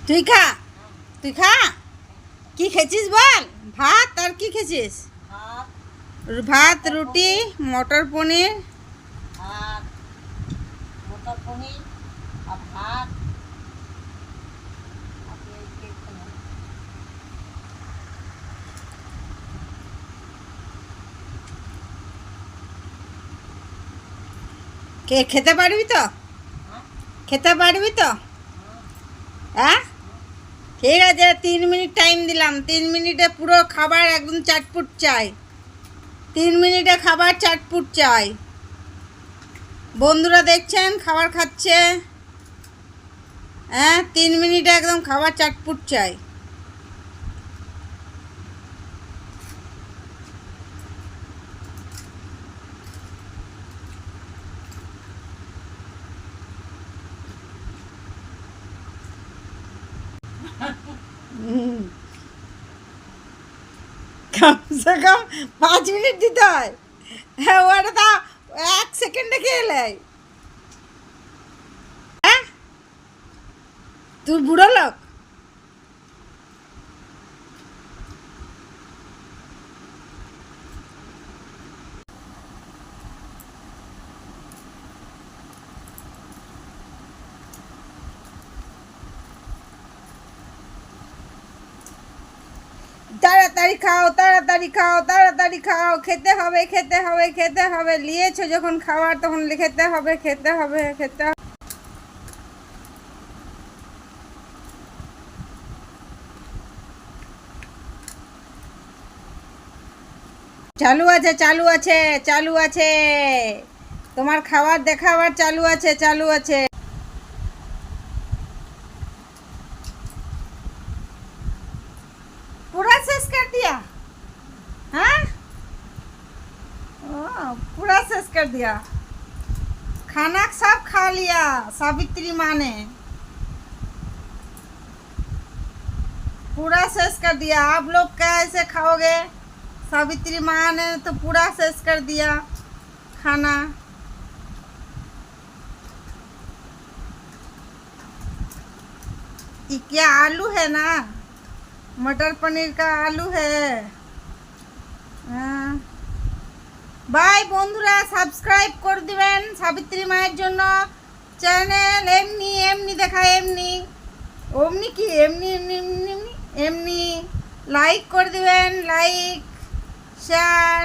তুই খা, তুই খা। কি খেয়েছিস বল? ভাত আর কি খেয়েছিস? ভাত, রুটি, মটর পনির। মটর পনির আর ভাত। কে খেতে পারবি তো? খেতে পারবি তো? হ্যাঁ, ঠিক আছে, 3 মিনিট টাইম দিলাম। 3 মিনিটে পুরো খাবার একদম চাটপুট চাই। 3 মিনিটে খাবার চাটপুট চাই। বন্ধুরা দেখছেন খাবার খাচ্ছে। হ্যাঁ, 3 মিনিটে একদম খাবার চাটপুট চাই। কমসে কম 5 মিনিট দিতে হয়। হ্যাঁ, ওটা তো 1 সেকেন্ডে খেয়ে লাই। হ্যাঁ, তুই বুড়ো লোক। তাড়াতাড়ি খাও, তাড়াতাড়ি খাও, তাড়াতাড়ি খাও। খেতে হবে, খেতে হবে, খেতে হবে। নিয়েছো যখন খাবার তখন খেতে হবে, খেতে হবে, খেতে হবে। চালু আছে, চালু আছে, চালু আছে। তোমার খাবার দেখাবার চালু আছে, চালু আছে। पूरा शेष कर दिया? हाँ, पूरा शेष कर दिया। खाना सब खा लिया सावित्री माँ ने। पूरा शेष कर दिया। आप लोग कैसे खाओगे? सावित्री माँ ने तो पूरा शेष कर दिया खाना। ये क्या आलू है ना? मटर पनीर का आलू है। বাই বন্ধুরা, সাবস্ক্রাইব করে দিবেন সাবিত্রী মায়ের জন্য চ্যানেল। এমনি এমনি দেখায়, এমনি অমনি কি, এমনি এমনি এমনি এমনি। লাইক করে দিবেন, লাইক শেয়ার।